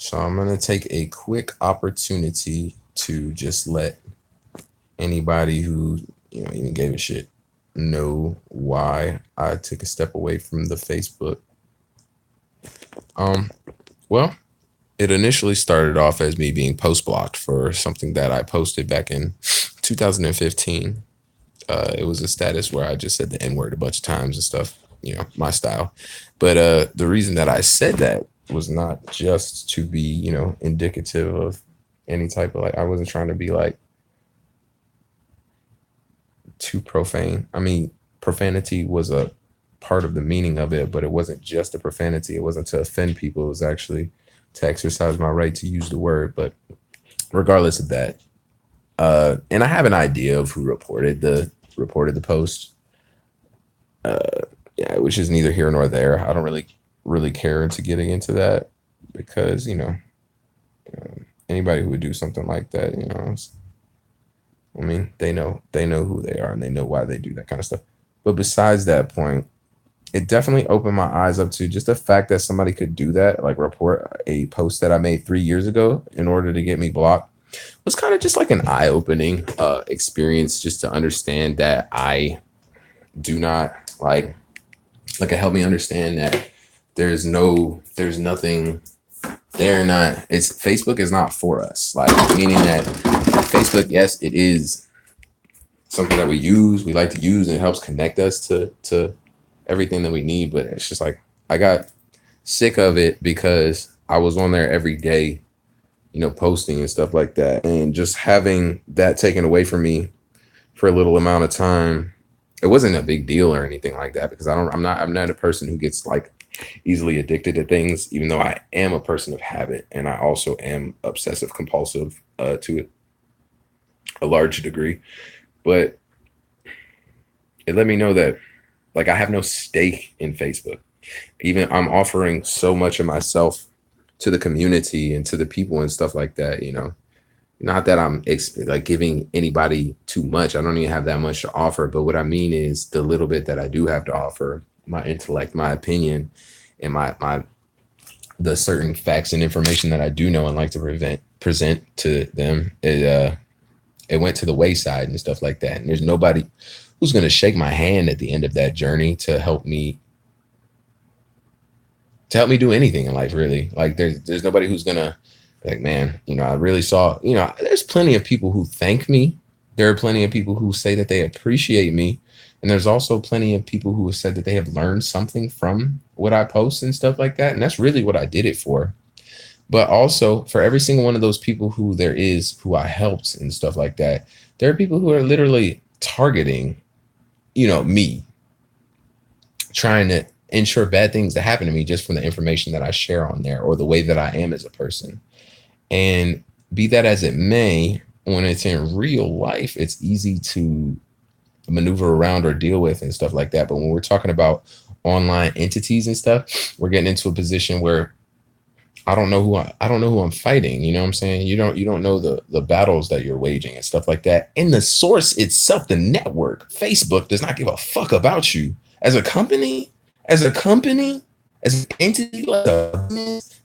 So I'm gonna take a quick opportunity to just let anybody who even gave a shit know why I took a step away from the Facebook. Um, well, it initially started off as me being post blocked for something that I posted back in 2015. It was a status where I just said the N word a bunch of times and stuff, my style. But the reason that I said that was not just to be, indicative of any type of I wasn't trying to be like too profane. I mean, profanity was a part of the meaning of it, but it wasn't just a profanity. It wasn't to offend people. It was actually to exercise my right to use the word. But regardless of that, and I have an idea of who reported the post. Yeah, which is neither here nor there. I don't really care into getting into that because anybody who would do something like that, I mean, they know who they are and they know why they do that kind of stuff. But besides that point, it definitely opened my eyes up to just the fact that somebody could do that, like report a post that I made 3 years ago in order to get me blocked, was kind of just like an eye-opening experience, just to understand that I do not like it helped me understand that there's nothing, they're not, it's Facebook is not for us, like meaning that Facebook, yes, it is something that we like to use, and it helps connect us to everything that we need. But it's just like I got sick of it because I was on there every day, posting and stuff like that, and just having that taken away from me for a little amount of time. It wasn't a big deal or anything like that because I'm not a person who gets like easily addicted to things, even though I am a person of habit, and I also am obsessive compulsive to a large degree. But it let me know that like I have no stake in Facebook. Even I'm offering so much of myself to the community and to the people and stuff like that. Not that I'm like giving anybody too much. I don't even have that much to offer. But what I mean is the little bit that I do have to offer, my intellect, my opinion, and my the certain facts and information that I do know and like to present to them, it went to the wayside and stuff like that. And there's nobody who's gonna shake my hand at the end of that journey to help me do anything in life, really. Like there's nobody who's gonna, like, man, I really saw, there's plenty of people who thank me. There are plenty of people who say that they appreciate me. And there's also plenty of people who have said that they have learned something from what I post and stuff like that. And that's really what I did it for. But also for every single one of those people who I helped and stuff like that, there are people who are literally targeting, me, trying to ensure bad things to happen to me just from the information that I share on there or the way that I am as a person. And be that as it may, when it's in real life, it's easy to maneuver around or deal with and stuff like that. But when we're talking about online entities and stuff, we're getting into a position where I don't know who I'm fighting. You know what I'm saying? You don't know the battles that you're waging and stuff like that. And the source itself, the network, Facebook, does not give a fuck about you as a company, as an entity like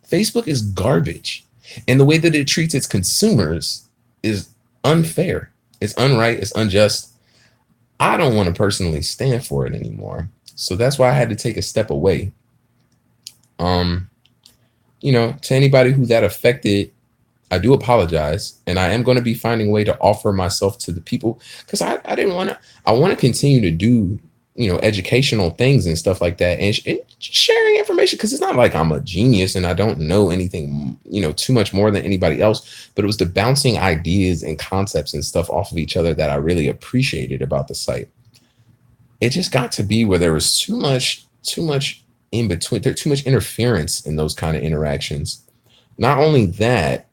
Facebook is garbage. And the way that it treats its consumers is unfair. It's unright. It's unjust. I don't want to personally stand for it anymore. So that's why I had to take a step away. Um, to anybody who that affected, I do apologize. And I am going to be finding a way to offer myself to the people because I didn't want to, I want to continue to do, educational things and stuff like that, and sharing information, because it's not like I'm a genius and I don't know anything, too much more than anybody else. But it was the bouncing ideas and concepts and stuff off of each other that I really appreciated about the site. It just got to be where there was too much in between, there too much interference in those kind of interactions. Not only that,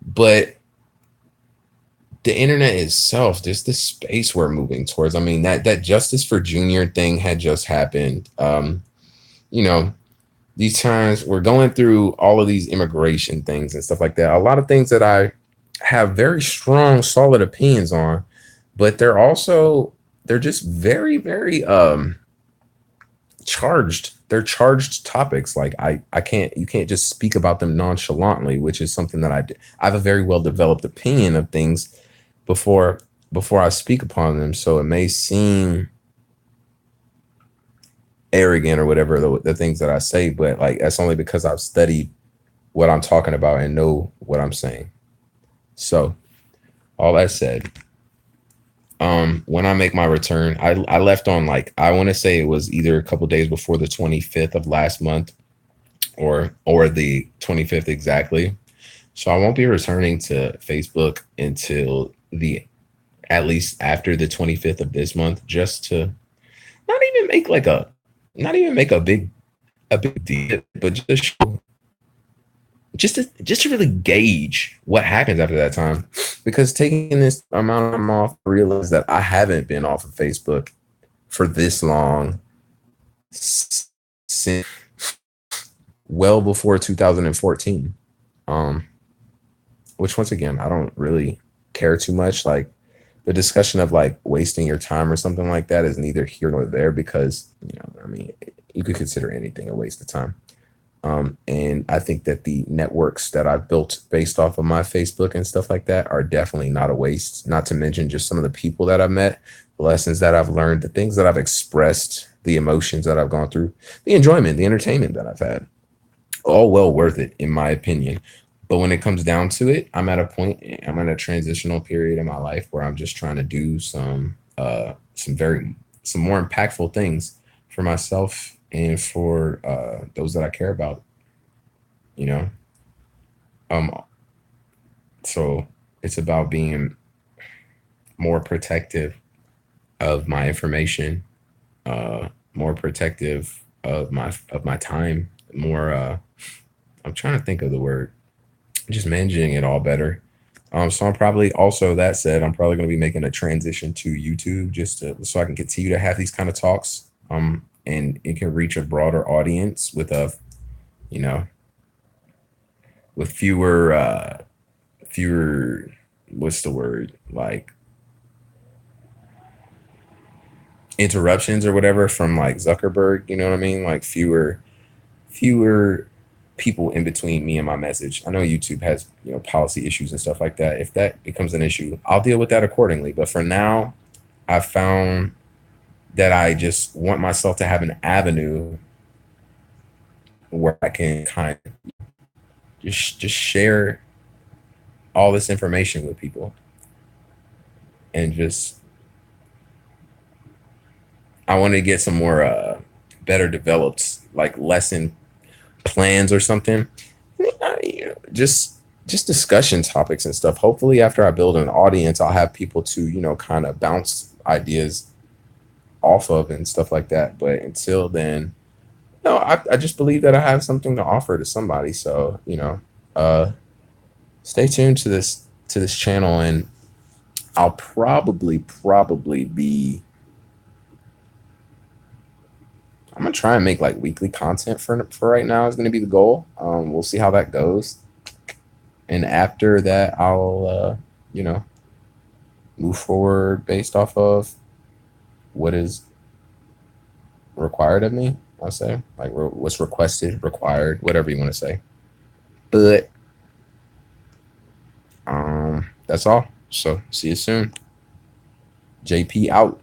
but the internet itself, just the space we're moving towards. I mean, that Justice for Junior thing had just happened. You know, these times we're going through all of these immigration things and stuff like that. A lot of things that I have very strong, solid opinions on, but they're just very, very charged. They're charged topics. Like I can't, you can't just speak about them nonchalantly, which is something that I have a very well developed opinion of things before I speak upon them. So it may seem arrogant or whatever the things that I say, but like that's only because I've studied what I'm talking about and know what I'm saying. So all that said, when I make my return, I left on, like, I want to say it was either a couple days before the 25th of last month, or the 25th exactly. So I won't be returning to Facebook until the at least after the 25th of this month, just to not even make like a not even make a big deal, but just to really gauge what happens after that time. Because taking this amount of time off, I realize that I haven't been off of Facebook for this long since well before 2014. Um, which, once again, I don't really care too much. Like, the discussion of like wasting your time or something like that is neither here nor there, because, I mean, you could consider anything a waste of time. And I think that the networks that I've built based off of my Facebook and stuff like that are definitely not a waste. Not to mention just some of the people that I've met, the lessons that I've learned, the things that I've expressed, the emotions that I've gone through, the enjoyment, the entertainment that I've had. All well worth it, in my opinion. But when it comes down to it, I'm at a point, I'm in a transitional period in my life where I'm just trying to do some more impactful things for myself and for those that I care about, you know. Um, so it's about being more protective of my information, more protective of my time, more. I'm trying to think of the word, just managing it all better. So I'm probably also, that said, I'm probably going to be making a transition to YouTube, just so I can continue to have these kind of talks. And it can reach a broader audience with you know, with fewer, what's the word, like, interruptions or whatever from like Zuckerberg. You know what I mean? Like fewer people in between me and my message. I know YouTube has, policy issues and stuff like that. If that becomes an issue, I'll deal with that accordingly. But for now, I found that I just want myself to have an avenue where I can kind of just share all this information with people, and just, I want to get some more better developed, like, lesson plans or something. Just discussion topics and stuff. Hopefully after I build an audience, I'll have people to, kind of bounce ideas off of and stuff like that. But until then, no, I just believe that I have something to offer to somebody. So, uh stay tuned to this channel, and I'll probably be, I'm gonna try and make like weekly content for right now, is gonna be the goal. We'll see how that goes. And after that, I'll you know, move forward based off of what is required of me. I'll say, like, what's requested, required, whatever you want to say. But that's all. So see you soon. JP out.